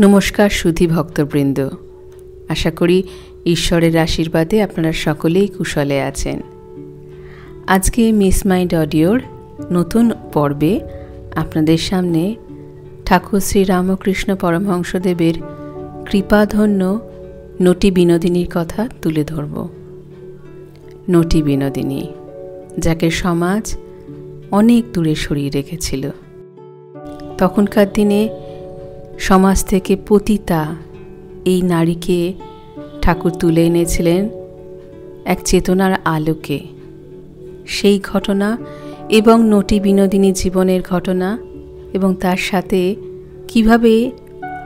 নমস্কার সুধী ভক্তবৃন্দ, আশা করি ঈশ্বরের আশীর্বাদে আপনারা সকলেই কুশলে আছেন। আজকে মিস মাইন্ড অডিওর নতুন পর্বে আপনাদের সামনে ঠাকুর শ্রী রামকৃষ্ণ পরমহংসদেবের কৃপাধন্য নটি বিনোদিনীর কথা তুলে ধরব। নটি বিনোদিনী, যাকে সমাজ অনেক দূরে সরিয়ে রেখেছিল। তখনকার দিনে সমাজ থেকে পতিতা এই নারীকে ঠাকুর তুলে এনেছিলেন এক চেতনার আলোকে। সেই ঘটনা এবং নটি বিনোদিনী জীবনের ঘটনা এবং তার সাথে কিভাবে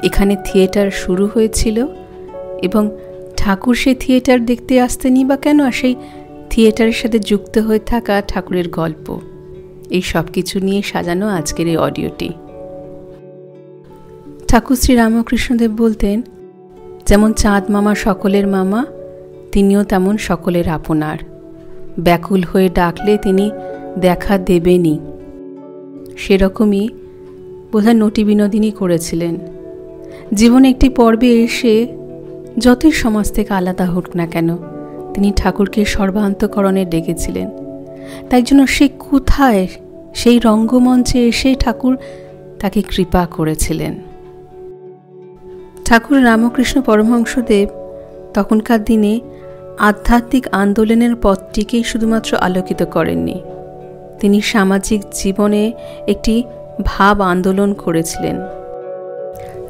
এখানে থিয়েটার শুরু হয়েছিল এবং ঠাকুর সেই থিয়েটার দেখতে আসতেনি বা কেন, সেই থিয়েটারের সাথে যুক্ত হয়ে থাকা ঠাকুরের গল্প, এই সব কিছু নিয়ে সাজানো আজকের এই অডিওটি। ঠাকুর শ্রী রামকৃষ্ণদেব বলতেন, যেমন চাঁদ মামা সকলের মামা, তিনিও তেমন সকলের আপনার। ব্যাকুল হয়ে ডাকলে তিনি দেখা দেবেনই। সেরকমই বোধহয় নটি বিনোদিনী করেছিলেন। জীবনে একটি পর্বে এসে যতই সমাজ থেকে আলাদা হোক না কেন, তিনি ঠাকুরকে সর্বান্তকরণে ডেকেছিলেন। তাই জন্য সে কোথায়, সেই রঙ্গমঞ্চে এসে ঠাকুর তাকে কৃপা করেছিলেন। ঠাকুর রামকৃষ্ণ পরমহংসদেব তখনকার দিনে আধ্যাত্মিক আন্দোলনের পথটিকেই শুধুমাত্র আলোকিত করেননি, তিনি সামাজিক জীবনে একটি ভাব আন্দোলন করেছিলেন,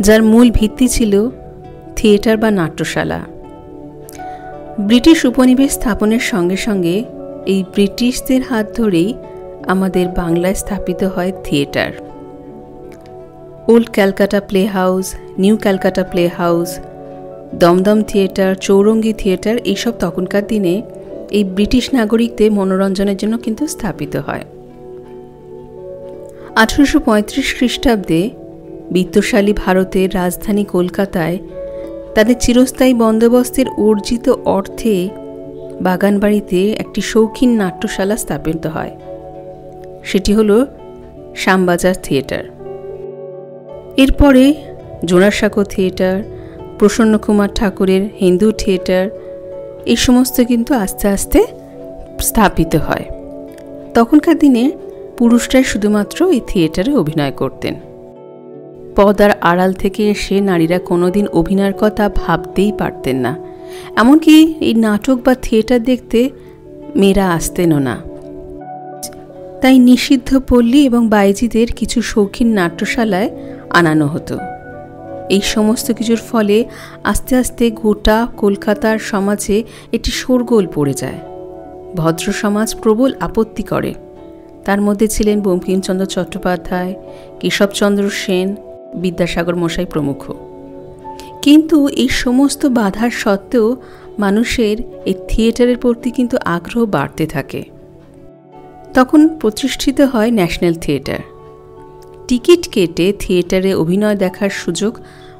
যার মূল ভিত্তি ছিল থিয়েটার বা নাট্যশালা। ব্রিটিশ উপনিবেশ স্থাপনের সঙ্গে সঙ্গে এই ব্রিটিশদের হাত ধরেই আমাদের বাংলায় স্থাপিত হয় theatre. Old Calcutta play house, new Calcutta play house, Dum Dum theatre, Chowringhee theatre, এইসব তখনকার দিনে এই ব্রিটিশ নাগরিকদের মনোরঞ্জনের জন্য কিন্তু স্থাপিত হয়। 1835 খ্রিস্টাব্দে বিত্তশালী ভারতের রাজধানী কলকাতায় তাদের চিরস্থায়ী বন্দোবস্তের অর্জিত অর্থে বাগানবাড়িতে একটি শৌখিন নাট্যশালা স্থাপিত হয়। সেটি হল শ্যামবাজার থিয়েটার। এরপরে জোড়াসাঁকো থিয়েটার, প্রসন্নকুমার ঠাকুরের হিন্দু থিয়েটার, এই সমস্ত কিন্তু আস্তে আস্তে স্থাপিত হয়। তখনকার দিনে পুরুষরাই শুধুমাত্র এই থিয়েটারে অভিনয় করতেন। পর্দার আড়াল থেকে এসে নারীরা কোনোদিন অভিনয়ের কথা ভাবতেই পারতেন না। এমনকি এই নাটক বা থিয়েটার দেখতে মেয়েরা আসতেনও না। তাই নিষিদ্ধ পল্লী এবং বাইজিদের কিছু শৌখিন নাট্যশালায় আনানো হতো। এই সমস্ত কিছুর ফলে আস্তে আস্তে গোটা কলকাতার সমাজে একটি শোরগোল পড়ে যায়। ভদ্র সমাজ প্রবল আপত্তি করে। তার মধ্যে ছিলেন বঙ্কিমচন্দ্র চট্টোপাধ্যায়, কেশবচন্দ্র সেন, বিদ্যাসাগর মশাই প্রমুখ। কিন্তু এই সমস্ত বাধার সত্ত্বেও মানুষের এই থিয়েটারের প্রতি কিন্তু আগ্রহ বাড়তে থাকে। তখন প্রতিষ্ঠিত হয় ন্যাশনাল থিয়েটার। টিকিট কেটে থিয়েটারে অভিনয় দেখার সুযোগ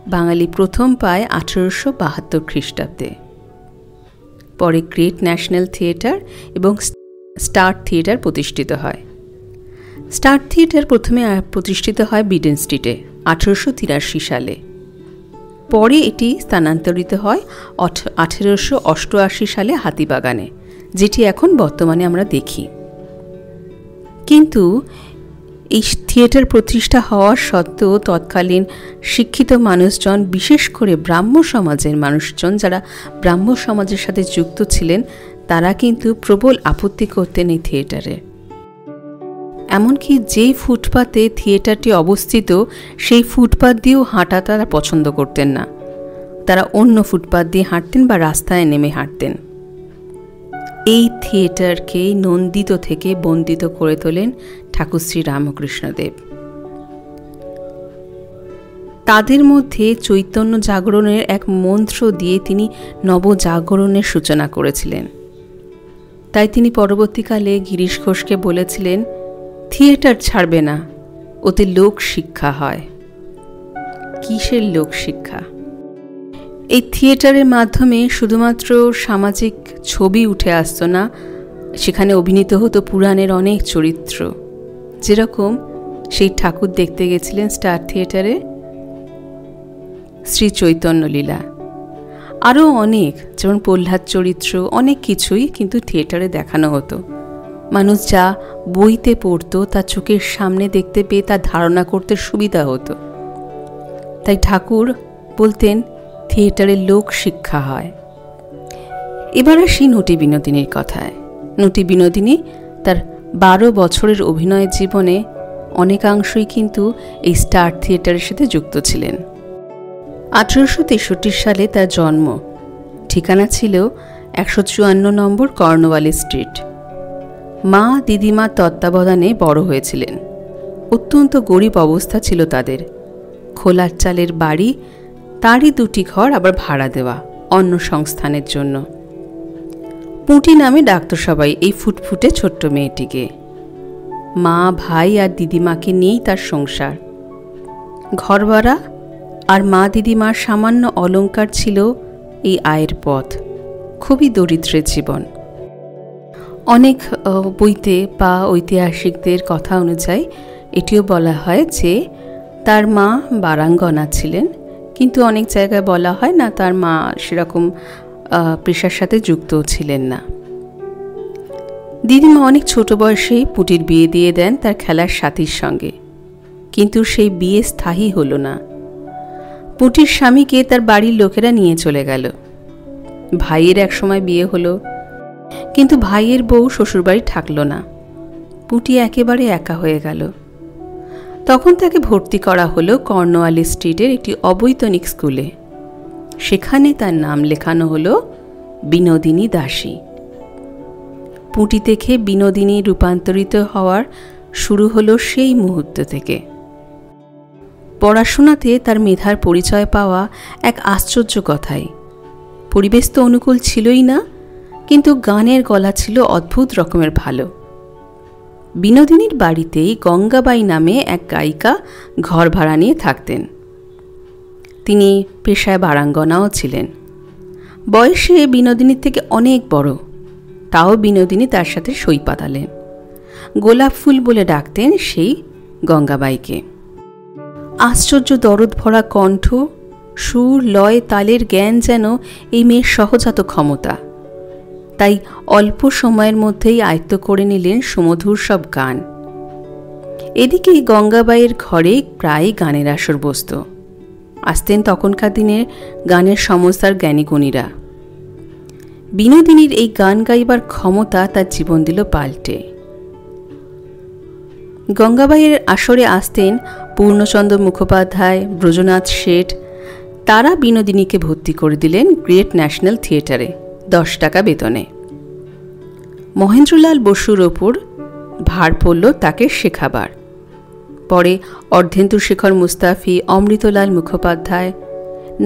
বাঙালি প্রথম পায় 1872 খ্রিস্টাব্দে। পরে গ্রেট ন্যাশনাল থিয়েটার এবং স্টার থিয়েটার প্রতিষ্ঠিত হয়। স্টার থিয়েটার প্রথমে প্রতিষ্ঠিত হয় বিডেন স্ট্রিটে 1883 সালে। পরে এটি স্থানান্তরিত হয় 1888 সালে হাতিবাগানে, যেটি এখন বর্তমানে আমরা দেখি। কিন্তু এই থিয়েটার প্রতিষ্ঠা হওয়ার সত্ত্বেও তৎকালীন শিক্ষিত মানুষজন, বিশেষ করে ব্রাহ্ম সমাজের মানুষজন যারা ব্রাহ্ম সমাজের সাথে যুক্ত ছিলেন, তারা কিন্তু প্রবল আপত্তি করতেন এই থিয়েটারে। এমনকি যেই ফুটপাতে থিয়েটারটি অবস্থিত, সেই ফুটপাত দিয়েও হাঁটা তারা পছন্দ করতেন না। তারা অন্য ফুটপাত দিয়ে হাঁটতেন বা রাস্তায় নেমে হাঁটতেন। এই থিয়েটারকে নন্দিত থেকে বন্দিত করে তোলেন ঠাকুর শ্রী রামকৃষ্ণদেব। তাদের মধ্যে চৈতন্য জাগরণের এক মন্ত্র দিয়ে তিনি নবজাগরণের সূচনা করেছিলেন। তাই তিনি পরবর্তীকালে গিরিশ ঘোষকে বলেছিলেন, থিয়েটার ছাড়বে না, ওতে লোক শিক্ষা হয়। কিসের লোক শিক্ষা? এই থিয়েটারের মাধ্যমে শুধুমাত্র সামাজিক ছবি উঠে আসতো না, সেখানে অভিনীত হতো পুরাণের অনেক চরিত্র। যেরকম সেই ঠাকুর দেখতে গেছিলেন স্টার থিয়েটারে শ্রী চৈতন্য লীলা, আরও অনেক, যেমন প্রহ্লাদ চরিত্র, অনেক কিছুই কিন্তু থিয়েটারে দেখানো হতো। মানুষ যা বইতে পড়তো তা চোখের সামনে দেখতে পেয়ে তা ধারণা করতে সুবিধা হতো। তাই ঠাকুর বলতেন থিয়েটারে লোক শিক্ষা হয়। এবার আসি নটি বিনোদিনীর কথায়। নটি বিনোদিনী তার 12 বছরের অভিনয় জীবনে অনেকাংশই কিন্তু এই স্টার থিয়েটারের সাথে যুক্ত ছিলেন। 1863 সালে তার জন্ম। ঠিকানা ছিল 154 নম্বর কর্নওয়ালিস স্ট্রিট। মা দিদিমার তত্ত্বাবধানে বড় হয়েছিলেন। অত্যন্ত গরিব অবস্থা ছিল তাদের। খোলার চালের বাড়ি, তারই 2টি ঘর আবার ভাড়া দেওয়া অন্য সংস্থানের জন্য। পুঁটি নামে ডাকত সবাই এই ফুটফুটে ছোট্ট মেয়েটিকে। মা, ভাই আর দিদিমাকে নিয়েই তার সংসার। ঘর ভাড়া আর মা দিদিমার সামান্য অলংকার ছিল এই আয়ের পথ। খুবই দরিদ্রের জীবন। অনেক বইতে বা ঐতিহাসিকদের কথা অনুযায়ী এটিও বলা হয় যে তার মা বারাঙ্গনা ছিলেন, কিন্তু অনেক জায়গায় বলা হয় না, তার মা সেরকম পেশার সাথে যুক্ত ছিলেন না। দিদিমা অনেক ছোট বয়সেই পুঁটির বিয়ে দিয়ে দেন তার খেলার সাথীর সঙ্গে, কিন্তু সেই বিয়ে স্থায়ী হলো না। পুঁটির স্বামীকে তার বাড়ির লোকেরা নিয়ে চলে গেল। ভাইয়ের একসময় বিয়ে হলো, কিন্তু ভাইয়ের বউ শ্বশুরবাড়ি থাকল না। পুঁটি একেবারে একা হয়ে গেল। তখন তাকে ভর্তি করা হলো কর্নওয়ালিস স্ট্রিটের একটি অবৈতনিক স্কুলে। সেখানে তার নাম লেখানো হলো বিনোদিনী দাসী। পুঁটি থেকে বিনোদিনী রূপান্তরিত হওয়ার শুরু হলো সেই মুহূর্ত থেকে। পড়াশোনাতে তার মেধার পরিচয় পাওয়া এক আশ্চর্য কথাই। পরিবেশ তো অনুকূল ছিলই না, কিন্তু গানের গলা ছিল অদ্ভুত রকমের ভালো। বিনোদিনীর বাড়িতেই গঙ্গাবাই নামে এক গায়িকা ঘর ভাড়া নিয়ে থাকতেন। তিনি পেশায় বারাঙ্গনাও ছিলেন। বয়সে বিনোদিনীর থেকে অনেক বড়, তাও বিনোদিনী তার সাথে সই পাতালেন। গোলাপ ফুল বলে ডাকতেন সেই গঙ্গাবাইকে। আশ্চর্য দরদ ভরা কণ্ঠ, সুর, লয়, তালের জ্ঞান যেন এই মেয়ের সহজাত ক্ষমতা। তাই অল্প সময়ের মধ্যেই আয়ত্ত করে নিলেন সুমধুর সব গান। এদিকে গঙ্গাবাইয়ের ঘরে প্রায় গানের আসর বসত। আসতেন তখনকার দিনের গানের সংস্থার জ্ঞানীগুণীরা। বিনোদিনীর এই গান গাইবার ক্ষমতা তার জীবন দিল পাল্টে। গঙ্গাবাইয়ের আসরে আসতেন পূর্ণচন্দ্র মুখোপাধ্যায়, ব্রজনাথ শেঠ। তারা বিনোদিনীকে ভর্তি করে দিলেন গ্রেট ন্যাশনাল থিয়েটারে 10 টাকা বেতনে। মহেন্দ্রলাল বসুর ওপর ভার পড়ল তাকে শেখাবার। পরে অর্ধেন্দুশেখর মুস্তাফি, অমৃতলাল মুখোপাধ্যায়,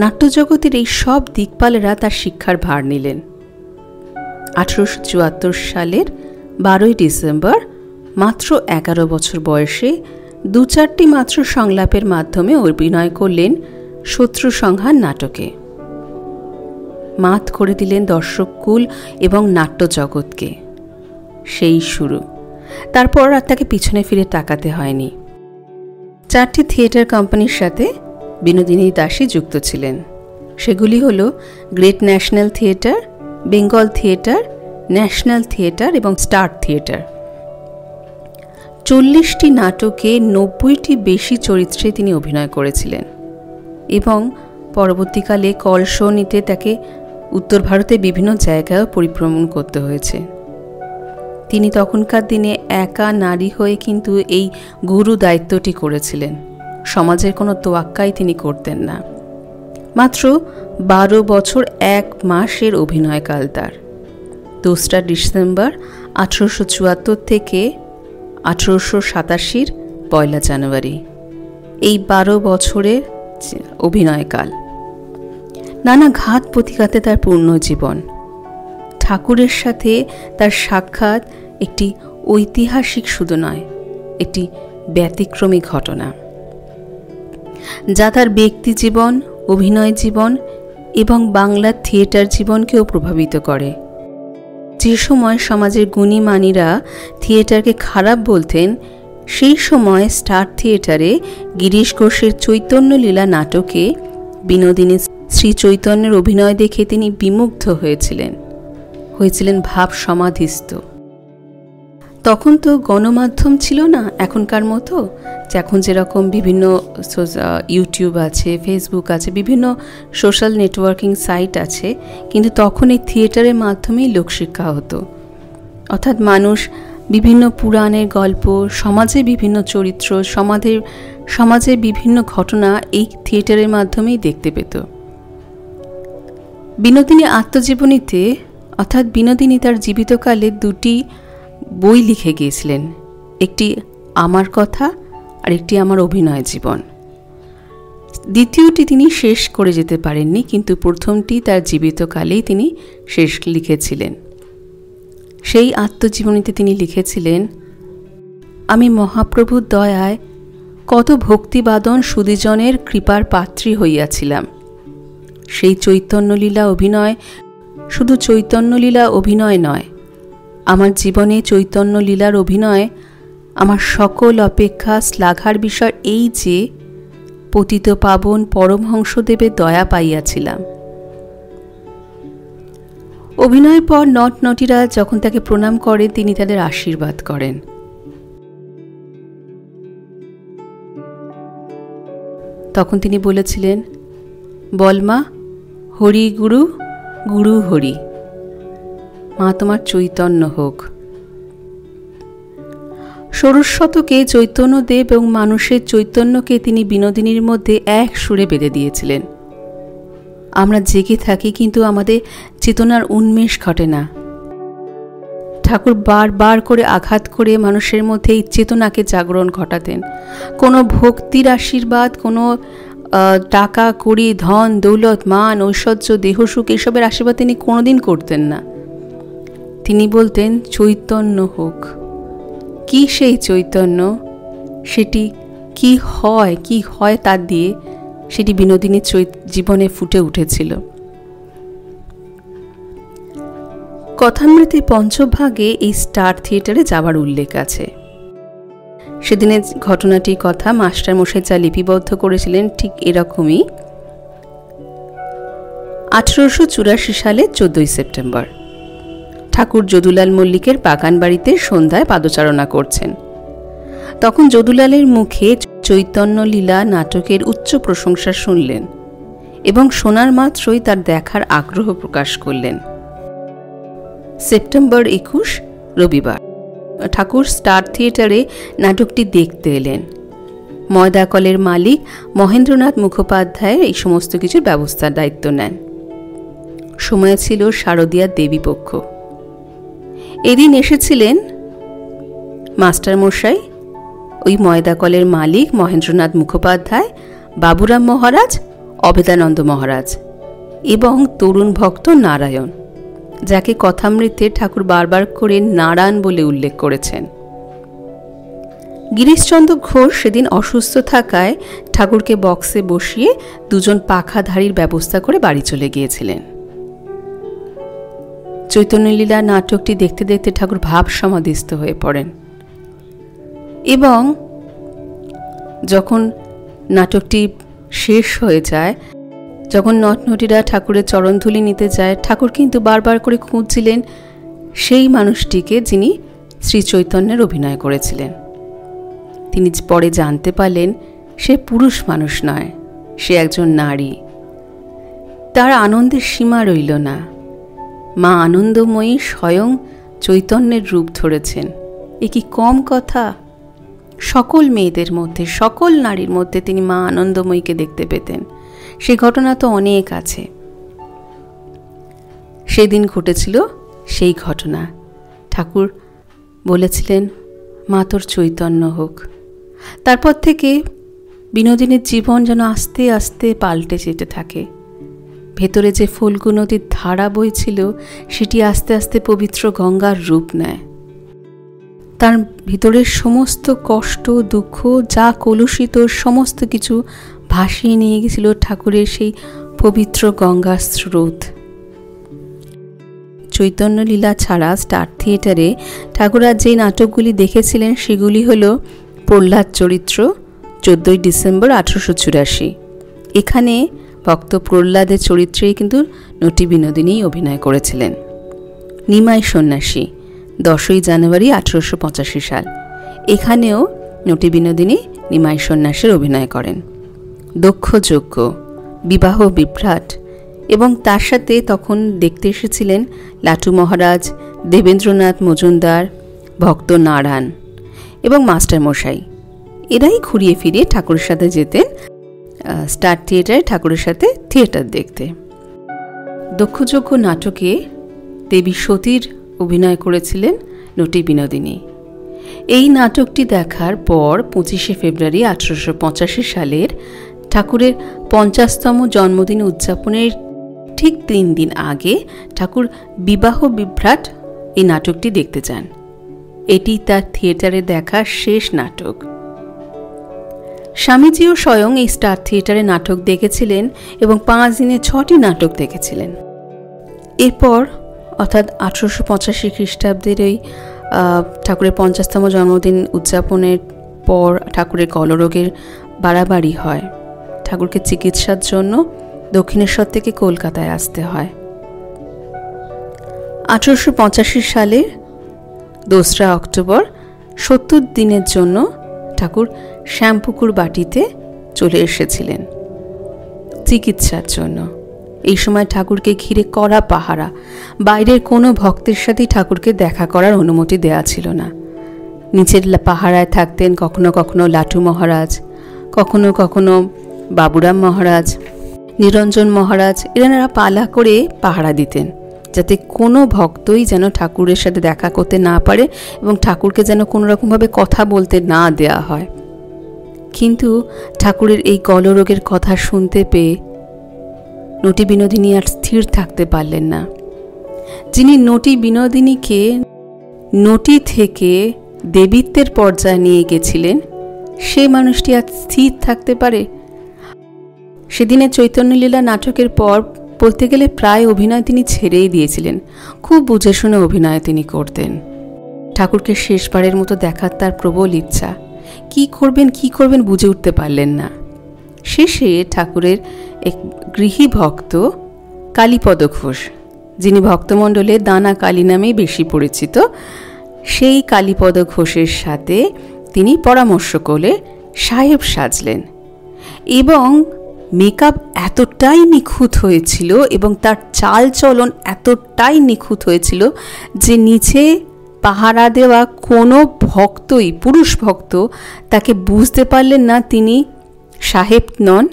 নাট্যজগতের এই সব দিকপালেরা তার শিক্ষার ভার নিলেন। 1874 সালের 12 ডিসেম্বর মাত্র 11 বছর বয়সে 2-4টি মাত্র সংলাপের মাধ্যমে অভিনয় করলেন শত্রু সংহার নাটকে। মাত করে দিলেন দর্শককুল এবং নাট্যজগৎকে। সেই শুরু। তারপর আর তাকে পিছনে ফিরে তাকাতে হয়নি। 4টি থিয়েটার কোম্পানির সাথে বিনোদিনী দাসী যুক্ত ছিলেন। সেগুলি হল great national theatre, Bengal theatre, national theatre এবং স্টার থিয়েটার। 40টি নাটকে 90টি বেশি চরিত্রে তিনি অভিনয় করেছিলেন এবং পরবর্তীকালে কলসনিতে তাকে উত্তর ভারতের বিভিন্ন জায়গায়ও পরিভ্রমণ করতে হয়েছে। তিনি তখনকার দিনে একা নারী হয়ে কিন্তু এই গুরু দায়িত্বটি করেছিলেন। সমাজের কোনো তোয়াক্কাই তিনি করতেন না। মাত্র 12 বছর 1 মাসের অভিনয়কাল তার। 2 ডিসেম্বর 1874 থেকে 1887 1 জানুয়ারি, এই 12 বছরের অভিনয়কাল। নানা ঘাত প্রতিঘাতে তার পূর্ণ জীবন। ঠাকুরের সাথে তার সাক্ষাৎ একটি ঐতিহাসিক শুধু নয়, একটি ব্যতিক্রমী ঘটনা, যা তার ব্যক্তি জীবন, অভিনয় জীবন এবং বাংলার থিয়েটার জীবনকেও প্রভাবিত করে। যে সময় সমাজের গুণীমানীরা থিয়েটারকে খারাপ বলতেন, সেই সময় স্টার থিয়েটারে গিরিশ ঘোষের চৈতন্য লীলা নাটকে বিনোদিনী শ্রী চৈতন্যের অভিনয় দেখে তিনি বিমুগ্ধ হয়েছিলেন ভাব সমাধিস্থ। তখন তো গণমাধ্যম ছিল না এখনকার মতো, এখন যেরকম বিভিন্ন ইউটিউব আছে, ফেসবুক আছে, বিভিন্ন সোশ্যাল নেটওয়ার্কিং সাইট আছে, কিন্তু তখন এই থিয়েটারের মাধ্যমেই লোকশিক্ষা হতো। অর্থাৎ মানুষ বিভিন্ন পুরাণের গল্প, সমাজে বিভিন্ন চরিত্র, সমাজের বিভিন্ন ঘটনা এই থিয়েটারের মাধ্যমেই দেখতে পেত। বিনোদিনী আত্মজীবনীতে, অর্থাৎ বিনোদিনী তার জীবিতকালে 2টি বই লিখে গিয়েছিলেন, একটি আমার কথা আর একটি আমার অভিনয় জীবন। দ্বিতীয়টি তিনি শেষ করে যেতে পারেননি, কিন্তু প্রথমটি তার জীবিতকালেই তিনি শেষ লিখেছিলেন। সেই আত্মজীবনীতে তিনি লিখেছিলেন, আমি মহাপ্রভুর দয়ায় কত ভক্তিবাদন সুদীজনের কৃপার পাত্রী হইয়াছিলাম। সেই চৈতন্যলীলা অভিনয় শুধু চৈতন্যলীলা অভিনয় নয়, আমার জীবনে চৈতন্যলীলার অভিনয় আমার সকল অপেক্ষা শ্লাঘার বিষয় এই যে পতিত পাবন পরমহংসদেবের দয়া পাইয়াছিলাম। অভিনয়ের পর নটনটিরা যখন তাকে প্রণাম করে, তিনি তাদের আশীর্বাদ করেন। তখন তিনি বলেছিলেন, বলমা হরি গুরু, গুরু হরি, মা তোমার চৈতন্য হোক। ষোড়শ শতকে চৈতন্যদেব এবং মানুষের চৈতন্যকে তিনি বিনোদিনীর মধ্যে এক সুরে বেঁধে দিয়েছিলেন। আমরা জেগে থাকি, কিন্তু আমাদের চেতনার উন্মেষ ঘটে না। ঠাকুর বারবার করে আঘাত করে মানুষের মধ্যে এই চেতনাকে জাগরণ ঘটাতেন। কোনো ভক্তির আশীর্বাদ, কোনো টাকা কড়ি, ধন দৌলত, মান ঐশ্বর্য, দেহসুখ এসবের আশীর্বাদ তিনি কোনোদিন করতেন না। তিনি বলতেন চৈতন্য হোক। কি সেই চৈতন্য, সেটি কি হয় তার দিয়ে সেটি বিনোদিনীর জীবনে ফুটে উঠেছিল। কথামৃতে পঞ্চভাগে এই স্টার থিয়েটারে যাবার উল্লেখ আছে। সেদিনের ঘটনাটির কথা মাস্টারমশাই যা লিপিবদ্ধ করেছিলেন ঠিক এরকমই। 1884 সালের 14 সেপ্টেম্বর ঠাকুর যদুলাল মল্লিকের বাগান বাড়িতে সন্ধ্যায় পাদচারণা করছেন। তখন যদুলালের মুখে চৈতন্য লীলা নাটকের উচ্চ প্রশংসা শুনলেন এবং শোনার মাত্রই তার দেখার আগ্রহ প্রকাশ করলেন। সেপ্টেম্বর 21 রবিবার ঠাকুর স্টার থিয়েটারে নাটকটি দেখতে এলেন। ময়দাকলের মালিক মহেন্দ্রনাথ মুখোপাধ্যায় এই সমস্ত কিছুর ব্যবস্থার দায়িত্ব নেন। সময় ছিল শারদীয়া দেবীপক্ষ। এদিন এসেছিলেন মাস্টারমশাই, ওই ময়দাকলের মালিক মহেন্দ্রনাথ মুখোপাধ্যায়, বাবুরাম মহারাজ, অভেদানন্দ মহারাজ এবং তরুণ ভক্ত নারায়ণ, যাকে কথামৃতে ঠাকুর বারবার করে নারায়ণ বলে উল্লেখ করেছেন। গিরিশচন্দ্র ঘোষ সেদিন অসুস্থ থাকায় ঠাকুরকে বক্সে বসিয়ে 2জন পাখাধারীর ব্যবস্থা করে বাড়ি চলে গিয়েছিলেন। চৈতন্যলীলা নাটকটি দেখতে দেখতে ঠাকুর ভাব সমাধিস্থ হয়ে পড়েন এবং যখন নাটকটি শেষ হয়ে যায়, যখন নটনটিরা ঠাকুরের চরণধুলি নিতে যায়, ঠাকুর কিন্তু বারবার করে খুঁজছিলেন সেই মানুষটিকে যিনি শ্রী চৈতন্যের অভিনয় করেছিলেন। তিনি পরে জানতে পারলেন সে পুরুষ মানুষ নয়, সে একজন নারী। তার আনন্দের সীমা রইল না। মা আনন্দময়ী স্বয়ং চৈতন্যের রূপ ধরেছেন। এ কি কম কথা? সকল মেয়েদের মধ্যে, সকল নারীর মধ্যে তিনি মা আনন্দময়ীকে দেখতে পেতেন। সে ঘটনা তো অনেক আছে। সেদিন ঘটেছিল সেই ঘটনা। ঠাকুর বলেছিলেন মা তোর চৈতন্য হোক। তারপর থেকে বিনোদিনীর জীবন যেন আস্তে আস্তে পাল্টে যেতে থাকে। ভেতরে যে ফল্গু নদীর ধারা বইছিল সেটি আস্তে আস্তে পবিত্র গঙ্গার রূপ নেয়। তার ভিতরের সমস্ত কষ্ট, দুঃখ, যা কলুষিত, সমস্ত কিছু ভাসিয়ে নিয়ে গেছিল ঠাকুরের সেই পবিত্র গঙ্গার স্রোত। চৈতন্যলীলা ছাড়া স্টার থিয়েটারে ঠাকুর আর যে নাটকগুলি দেখেছিলেন সেগুলি হল প্রহ্লাদ চরিত্র, 14 ডিসেম্বর 1884। এখানে ভক্ত প্রহ্লাদের চরিত্রেই কিন্তু নটি বিনোদিনী অভিনয় করেছিলেন। নিমাই সন্ন্যাসী, 10ই জানুয়ারি 1885 সাল। এখানেও নটি বিনোদিনী নিমাই সন্ন্যাসীর অভিনয় করেন। দক্ষযজ্ঞ, বিবাহ বিভ্রাট, এবং তার সাথে তখন দেখতে এসেছিলেন লাটু মহারাজ, দেবেন্দ্রনাথ মজুমদার, ভক্ত নারায়ণ এবং মাস্টারমশাই। এরাই ঘুরিয়ে ফিরিয়ে ঠাকুরের সাথে যেতেন স্টার থিয়েটারে ঠাকুরের সাথে থিয়েটার দেখতে। দক্ষযজ্ঞ নাটকে দেবী সতীর অভিনয় করেছিলেন নটি বিনোদিনী। এই নাটকটি দেখার পর 25শে ফেব্রুয়ারি 1885 সালের ঠাকুরের 50তম জন্মদিন উদযাপনের ঠিক 3 দিন আগে ঠাকুর বিবাহ বিভ্রাট এই নাটকটি দেখতে যান। এটি তার থিয়েটারে দেখা শেষ নাটক। স্বামীজিও স্বয়ং এই স্টার থিয়েটারে নাটক দেখেছিলেন এবং 5 দিনে 6টি নাটক দেখেছিলেন। এরপর অর্থাৎ 1885 খ্রিস্টাব্দের ওই ঠাকুরের 50তম জন্মদিন উদযাপনের পর ঠাকুরের গলরোগের বাড়াবাড়ি হয়। ঠাকুরকে চিকিৎসার জন্য দক্ষিণেশ্বর থেকে কলকাতায় আসতে হয়। 1885 সালের 2রা অক্টোবর 70 দিনের জন্য ঠাকুর শ্যামপুকুর বাটিতে চলে এসেছিলেন চিকিৎসার জন্য। এই সময় ঠাকুরকে ঘিরে কড়া পাহারা, বাইরের কোনো ভক্তের সাথেই ঠাকুরকে দেখা করার অনুমতি দেওয়া ছিল না। নিচের পাহারায় থাকতেন কখনো কখনো লাটু মহারাজ, কখনো কখনো বাবুরাম মহারাজ, নিরঞ্জন মহারাজ। এনারা পালা করে পাহারা দিতেন যাতে কোনো ভক্তই যেন ঠাকুরের সাথে দেখা করতে না পারে এবং ঠাকুরকে যেন কোনো রকমভাবে কথা বলতে না দেয়া হয়। কিন্তু ঠাকুরের এই গলরোগের কথা শুনতে পেয়ে নটি বিনোদিনী আর স্থির থাকতে পারলেন না। যিনি নটি বিনোদিনীকে নটি থেকে দেবীত্বের পর্যায়ে নিয়ে গেছিলেন, সে মানুষটি আর স্থির থাকতে পারে? সেদিনের চৈতন্যলীলা নাটকের পর বলতে গেলে প্রায় অভিনয় তিনি ছেড়েই দিয়েছিলেন। খুব বুঝে শুনে অভিনয় তিনি করতেন। ঠাকুরকে শেষবারের মতো দেখার তার প্রবল ইচ্ছা। কি করবেন বুঝে উঠতে পারলেন না। শেষে ঠাকুরের এক গৃহী ভক্ত কালীপদ ঘোষ, যিনি ভক্তমণ্ডলে দানা কালী নামেই বেশি পরিচিত, সেই কালীপদ ঘোষের সাথে তিনি পরামর্শ করে সাহেব সাজলেন এবং মেকআপ এতটাই নিখুঁত হয়েছিল এবং তার চাল চলন এতটাই নিখুঁত হয়েছিল যে নিচে পাহারা দেওয়া কোনো ভক্তই, পুরুষ ভক্ত, তাকে বুঝতে পারলেন না তিনি সাহেব নন,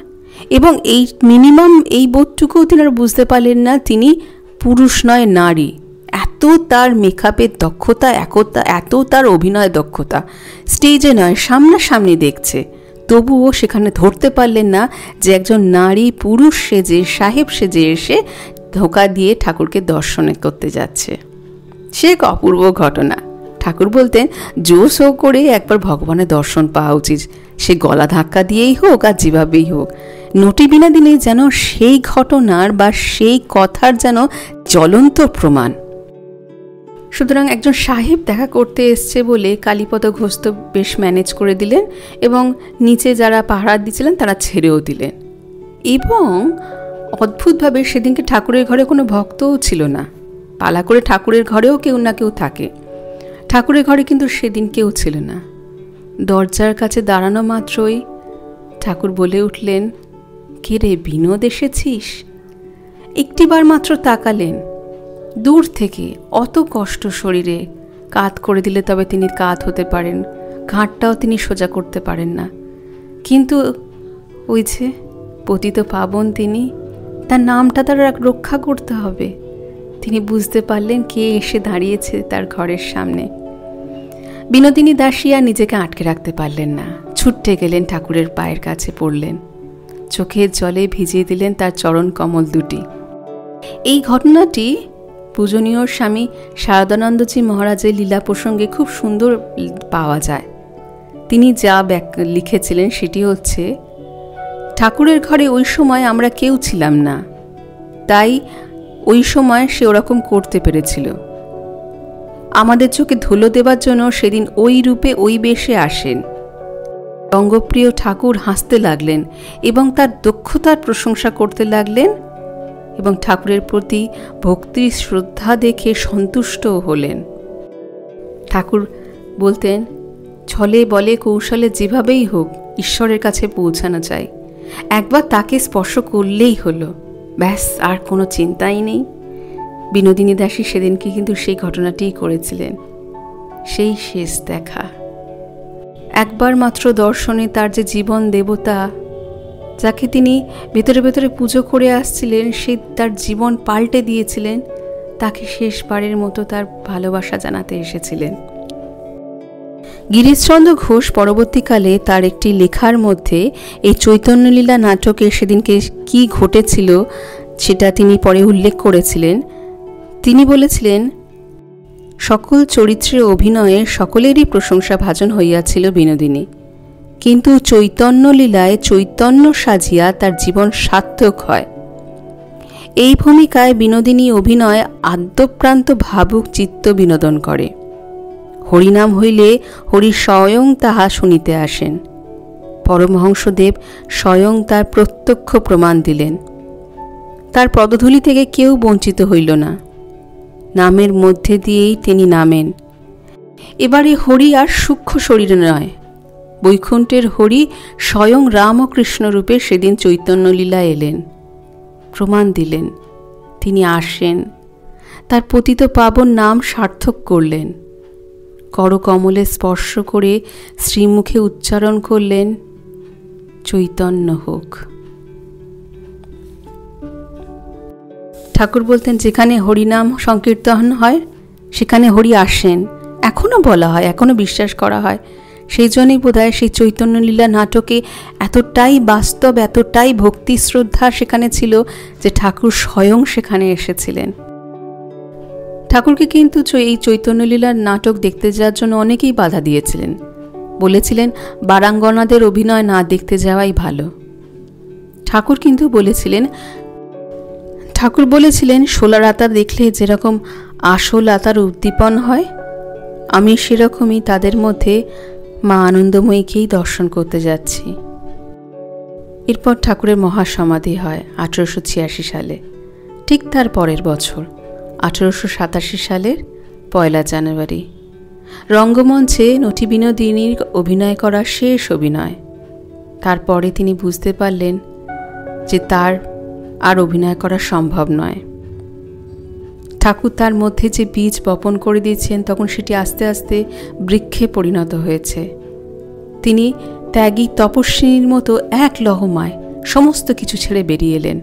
এবং এই মিনিমাম এই বোধটুকুও তিনারা বুঝতে পারলেন না তিনি পুরুষ নয়, নারী। এত তার মেকআপের দক্ষতা, এত তার অভিনয় দক্ষতা। স্টেজে নয়, সামনাসামনি দেখছে, তবুও সেখানে ধরতে পারলেন না যে একজন নারী পুরুষ সেজে, সাহেব সেজে এসে ধোঁকা দিয়ে ঠাকুরকে দর্শন করতে যাচ্ছে। সে এক অপূর্ব ঘটনা। ঠাকুর বলতেন, জোশ হোক করে একবার ভগবানের দর্শন পাওয়া উচিত, সে গলা ধাক্কা দিয়েই হোক আর যেভাবেই হোক। নটি বিনোদিনী যেন সেই ঘটনার বা সেই কথার যেন জ্বলন্ত প্রমাণ। সুতরাং একজন সাহেব দেখা করতে এসছে বলে কালীপদ ঘোষ তো বেশ ম্যানেজ করে দিলেন এবং নিচে যারা পাহারা দিচ্ছিলেন তারা ছেড়েও দিলেন। এবং অদ্ভুতভাবে সেদিনকে ঠাকুরের ঘরে কোনো ভক্তও ছিল না। পালা করে ঠাকুরের ঘরেও কেউ না কেউ থাকে, ঠাকুরের ঘরে কিন্তু সেদিন কেউ ছিল না। দরজার কাছে দাঁড়ানো মাত্রই ঠাকুর বলে উঠলেন, কে রে বিনোদ, এসেছিস? একটিবার মাত্র তাকালেন দূর থেকে, অত কষ্ট শরীরে, কাত করে দিলে তবে তিনি কাত হতে পারেন, ঘাটটাও তিনি সোজা করতে পারেন না। কিন্তু ওই যে পতিত পাবন তিনি, তার নামটা তার রক্ষা করতে হবে। তিনি বুঝতে পারলেন কে এসে দাঁড়িয়েছে তার ঘরের সামনে। বিনোদিনী দাসী আর নিজেকে আটকে রাখতে পারলেন না, ছুটে গেলেন ঠাকুরের পায়ের কাছে পড়লেন, চোখের জলে ভিজিয়ে দিলেন তার চরণ কমল দুটি। এই ঘটনাটি পূজনীয় স্বামী শারদানন্দজি মহারাজের লীলা প্রসঙ্গে খুব সুন্দর পাওয়া যায়। তিনি যা লিখেছিলেন সেটি হচ্ছে, ঠাকুরের ঘরে ওই সময় আমরা কেউ ছিলাম না, তাই ওই সময় সে ওরকম করতে পেরেছিল। আমাদের চোখে ধুলো দেবার জন্য সেদিন ওই রূপে ওই বেশে আসেন। রঙ্গপ্রিয় ঠাকুর হাসতে লাগলেন এবং তার দক্ষতার প্রশংসা করতে লাগলেন এবং ঠাকুরের প্রতি ভক্তি শ্রদ্ধা দেখে সন্তুষ্টও হলেন। ঠাকুর বলতেন, ছলে বলে কৌশলে যেভাবেই হোক ঈশ্বরের কাছে পৌঁছানো চাই, একবার তাকে স্পর্শ করলেই হলো, ব্যাস, আর কোনো চিন্তাই নেই। বিনোদিনী দাসী সেদিনকে কিন্তু সেই ঘটনাটিই করেছিলেন। সেই শেষ দেখা, একবার মাত্র দর্শনে তার যে জীবন দেবতা, যাকে তিনি ভেতরে ভেতরে পুজো করে আসছিলেন, সে তার জীবন পাল্টে দিয়েছিলেন, তাকে শেষবারের মতো তার ভালোবাসা জানাতে এসেছিলেন। গিরিশচন্দ্র ঘোষ পরবর্তীকালে তার একটি লেখার মধ্যে এই চৈতন্যলীলা নাটকে সেদিনকে কি ঘটেছিল সেটা তিনি পরে উল্লেখ করেছিলেন। তিনি বলেছিলেন, সকল চরিত্রে অভিনয়ে সকলেরই প্রশংসা ভাজন হইয়াছিল বিনোদিনী, কিন্তু চৈতন্যলীলায় চৈতন্য সাজিয়া তার জীবন সার্থক হয়। এই ভূমিকায় বিনোদিনী অভিনয় আদ্যপ্রান্ত ভাবুক চিত্ত বিনোদন করে। হরিনাম হইলে হরি স্বয়ং তাহা শুনিতে আসেন। পরমহংসদেব স্বয়ং তার প্রত্যক্ষ প্রমাণ দিলেন। তার পদধূলি থেকে কেউ বঞ্চিত হইল না। নামের মধ্যে দিয়েই তিনি নামেন। এবারে হরি আর সূক্ষ্ম শরীরে নয়, বৈকুণ্ঠের হরি স্বয়ং রাম ও কৃষ্ণ রূপে সেদিন চৈতন্যলীলা এলেন, প্রমাণ দিলেন তিনি আসেন, তার পতিত পাবন নাম সার্থক করলেন। করকমলে স্পর্শ করে শ্রীমুখে উচ্চারণ করলেন, চৈতন্য হোক। ঠাকুর বলতেন, যেখানে হরিনাম সংকীর্তন হয় সেখানে হরি আসেন, এখনও বলা হয়, এখনও বিশ্বাস করা হয়। সেই জন্যই বোধহয় সেই চৈতন্যলীলা নাটকে এতটাই বাস্তব, এতটাই ভক্তি শ্রদ্ধা সেখানে ছিল যে ঠাকুর স্বয়ং সেখানে এসেছিলেন। ঠাকুরকে কিন্তু এই চৈতন্যলীলার নাটক দেখতে যাওয়ার জন্য অনেকেই বাধা দিয়েছিলেন, বলেছিলেন বারাঙ্গনাদের অভিনয় না দেখতে যাওয়াই ভালো। ঠাকুর কিন্তু বলেছিলেন শোলার আতার দেখলে যেরকম আসল আতার উদ্দীপন হয়, আমি সেরকমই তাদের মধ্যে মা আনন্দময়ীকেই দর্শন করতে যাচ্ছি। এরপর ঠাকুরের মহাসমাধি হয় 1886 সালে। ঠিক তার পরের বছর 1887 সালের 1 জানুয়ারি রঙ্গমঞ্চে নটি বিনোদিনীর অভিনয় করা শেষ অভিনয়। তারপরে তিনি বুঝতে পারলেন যে তার আর অভিনয় করা সম্ভব নয়। ঠাকুর তার মধ্যে যে বীজ বপন করে দিয়েছেন, তখন সেটি আস্তে আস্তে বৃক্ষে পরিণত হয়েছে। তিনি ত্যাগী তপস্বিনীর মতো এক লহমায় সমস্ত কিছু ছেড়ে বেরিয়ে এলেন।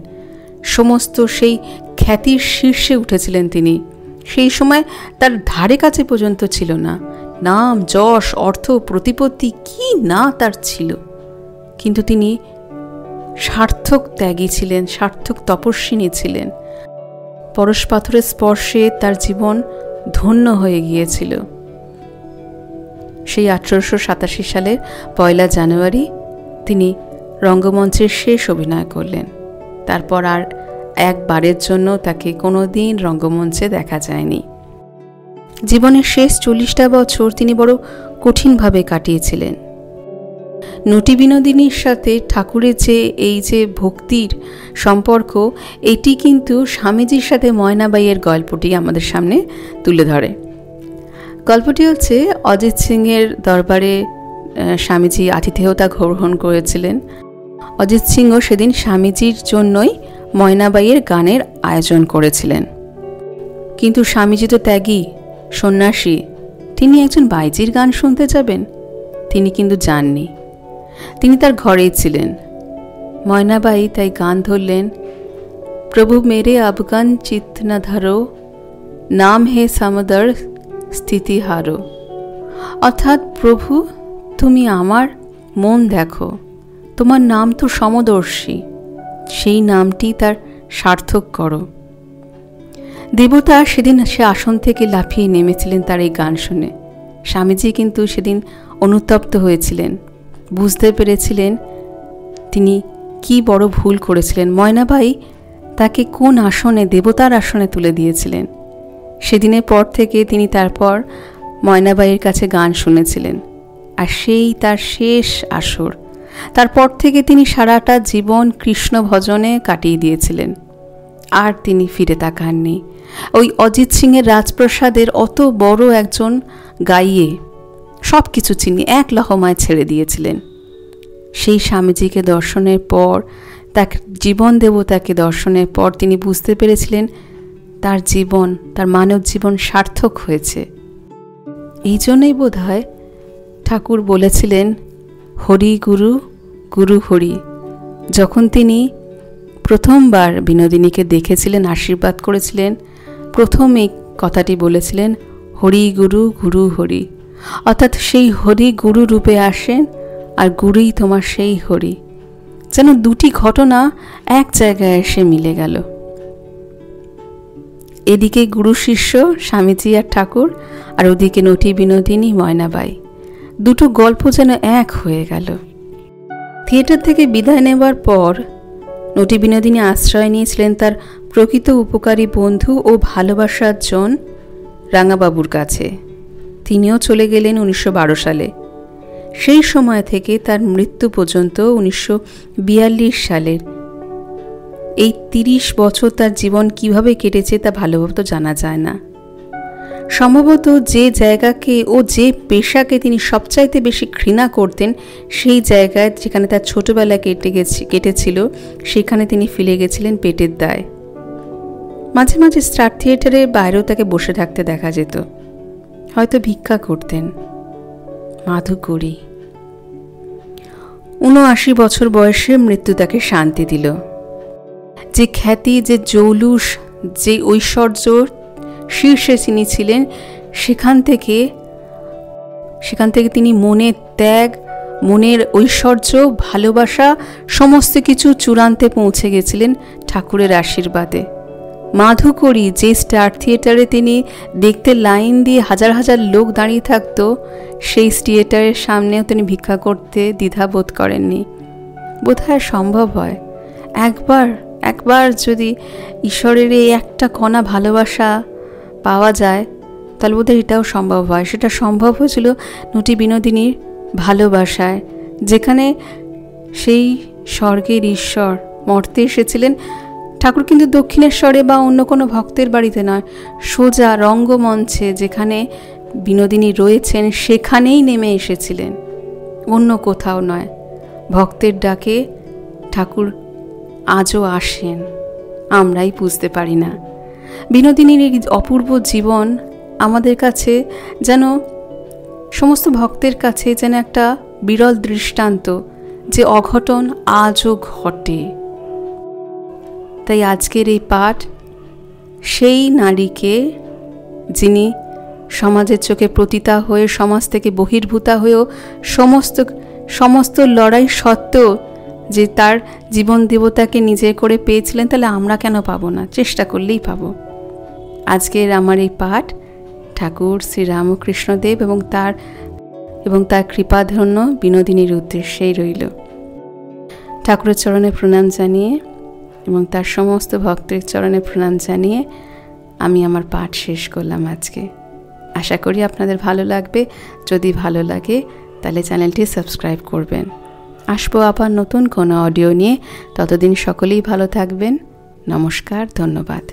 সমস্ত সেই খ্যাতির শীর্ষে উঠেছিলেন তিনি। সেই সময় তার ধারে কাছে পর্যন্ত ছিল না। নাম, যশ, অর্থ, প্রতিপত্তি কি না তার ছিল, কিন্তু তিনি সার্থক ত্যাগী ছিলেন, সার্থক তপস্বিনী ছিলেন। পরশপাথরের স্পর্শে তার জীবন ধন্য হয়ে গিয়েছিল। সেই 1887 সালের 1 জানুয়ারি তিনি রঙ্গমঞ্চের শেষ অভিনয় করলেন। তারপর আর একবারের জন্য তাকে কোনোদিন রঙ্গমঞ্চে দেখা যায়নি। জীবনের শেষ 40টা বছর তিনি বড় কঠিনভাবে কাটিয়েছিলেন। নটি বিনোদিনীর সাথে ঠাকুরের যে ভক্তির সম্পর্ক, এটি কিন্তু স্বামীজির সাথে ময়নাবাইয়ের গল্পটি আমাদের সামনে তুলে ধরে। গল্পটি হচ্ছে, অজিত সিংয়ের দরবারে স্বামীজি আতিথেয়তা গ্রহণ করেছিলেন। অজিত সিংও সেদিন স্বামীজির জন্যই ময়নাবাইয়ের গানের আয়োজন করেছিলেন। কিন্তু স্বামীজি তো ত্যাগী সন্ন্যাসী, তিনি একজন বাইজির গান শুনতে যাবেন? তিনি কিন্তু যাননি, তিনি তার ঘরেই ছিলেন। ময়নাবাই তাই গান ধরলেন, প্রভু মেরে আবগান চিত্ত না ধরো, নাম হে সমদর স্থিতি হারো। অর্থাৎ, প্রভু তুমি আমার মন দেখো, তোমার নাম তো সমদর্শী, সেই নামটি তার সার্থক করো। দেবতা সেদিন সে আসন থেকে লাফিয়ে নেমেছিলেন তার এই গান শুনে। স্বামীজি কিন্তু সেদিন অনুতপ্ত হয়েছিলেন, বুঝতে পেরেছিলেন তিনি কি বড় ভুল করেছিলেন। ময়নাবাই তাকে কোন আসনে, দেবতার আসনে তুলে দিয়েছিলেন। সেদিনের পর থেকে তিনি তারপর ময়নাবাইয়ের কাছে গান শুনেছিলেন। আর সেই তার শেষ আসর। তারপর থেকে তিনি সারাটা জীবন কৃষ্ণ ভজনে কাটিয়ে দিয়েছিলেন। আর তিনি ফিরে তাকাননি। ওই অজিত সিংয়ের রাজপ্রাসাদের অত বড় একজন গাইয়ে সব কিছু চিনি এক লহমায় ছেড়ে দিয়েছিলেন। সেই স্বামীজিকে দর্শনের পর, তার জীবন দেবতাকে দর্শনের পর তিনি বুঝতে পেরেছিলেন তার জীবন, তার মানব জীবন সার্থক হয়েছে। এই জন্যই বোধহয় ঠাকুর বলেছিলেন হরি গুরু, গুরু হরি। যখন তিনি প্রথমবার বিনোদিনীকে দেখেছিলেন, আশীর্বাদ করেছিলেন, প্রথম এই কথাটি বলেছিলেন হরি গুরু, গুরু হরি। অর্থাৎ সেই হরি গুরু রূপে আসেন, আর গুরুই তোমার সেই হরি। যেন দুটি ঘটনা এক জায়গায় এসে মিলে গেল। এদিকে গুরু শিষ্য স্বামীজি আর ঠাকুর, আর ওদিকে নটি বিনোদিনী ময়নাবাই। দুটো গল্প যেন এক হয়ে গেল। থিয়েটার থেকে বিদায় নেবার পর নটি বিনোদিনী আশ্রয় নিয়েছিলেন তার প্রকৃত উপকারী বন্ধু ও ভালোবাসার জন রাঙাবাবুর কাছে। তিনিও চলে গেলেন 1912 সালে। সেই সময় থেকে তার মৃত্যু পর্যন্ত 1942 সালের এই 30 বছর তার জীবন কিভাবে কেটেছে তা ভালোভাবে তো জানা যায় না। সম্ভবত যে জায়গাকে ও যে পেশাকে তিনি সবচাইতে বেশি ঘৃণা করতেন, সেই জায়গায় যেখানে তার ছোটবেলা কেটেছিল, সেখানে তিনি ফিরে গেছিলেন পেটের দায়। মাঝে মাঝে স্টার থিয়েটারের বাইরেও তাকে বসে থাকতে দেখা যেত, হয়তো ভিক্ষা করতেন। মাধুকরী 79 বছর বয়সে মৃত্যু তাকে শান্তি দিল। যে খ্যাতি, যে জৌলুস, যে ঐশ্বর্য শীর্ষে তিনি ছিলেন, সেখান থেকে তিনি মনের ত্যাগ, মনের ঐশ্বর্য, ভালোবাসা সমস্ত কিছু চূড়ান্তে পৌঁছে গেছিলেন ঠাকুরের আশীর্বাদে। মাধুকরী যে স্টার থিয়েটারে তিনি দেখতে লাইন দিয়ে হাজার হাজার লোক দাঁড়িয়ে থাকতো, সেই থিয়েটারের সামনেও তিনি ভিক্ষা করতে দ্বিধাবোধ করেননি। বোধহয় সম্ভব হয় একবার যদি ঈশ্বরের এই একটা কণা ভালোবাসা পাওয়া যায়, তাহলে বোধহয় এটাও সম্ভব হয়। সেটা সম্ভব হয়েছিল নটি বিনোদিনীর ভালোবাসায়, যেখানে সেই স্বর্গের ঈশ্বর মর্তে এসেছিলেন। ঠাকুর কিন্তু দক্ষিণেশ্বরে বা অন্য কোনো ভক্তের বাড়িতে নয়, সোজা রঙ্গমঞ্চে যেখানে বিনোদিনী রয়েছেন সেখানেই নেমে এসেছিলেন, অন্য কোথাও নয়। ভক্তের ডাকে ঠাকুর আজও আসেন, আমরাই বুঝতে পারি না। বিনোদিনীর এই অপূর্ব জীবন আমাদের কাছে যেন, সমস্ত ভক্তের কাছে যেন একটা বিরল দৃষ্টান্ত, যে অঘটন আজও ঘটে। তাই আজকের এই পাঠ সেই নারীকে, যিনি সমাজের চোখে পতিতা হয়ে, সমাজ থেকে বহির্ভূতা হয়েও সমস্ত লড়াই সত্ত্বেও যে তার জীবন দেবতাকে নিজে করে পেয়েছিলেন, তাহলে আমরা কেন পাবো না? চেষ্টা করলেই পাবো। আজকের আমার এই পাঠ ঠাকুর শ্রী রামকৃষ্ণদেব এবং তার কৃপাধন্য বিনোদিনীর উদ্দেশ্যেই রইল। ঠাকুরের চরণে প্রণাম জানিয়ে এবং তার সমস্ত ভক্তের চরণে প্রণাম জানিয়ে আমি আমার পাঠ শেষ করলাম আজকে। আশা করি আপনাদের ভালো লাগবে। যদি ভালো লাগে তাহলে চ্যানেলটি সাবস্ক্রাইব করবেন। আসবো আবার নতুন কোনো অডিও নিয়ে। ততদিন সকলেই ভালো থাকবেন। নমস্কার, ধন্যবাদ।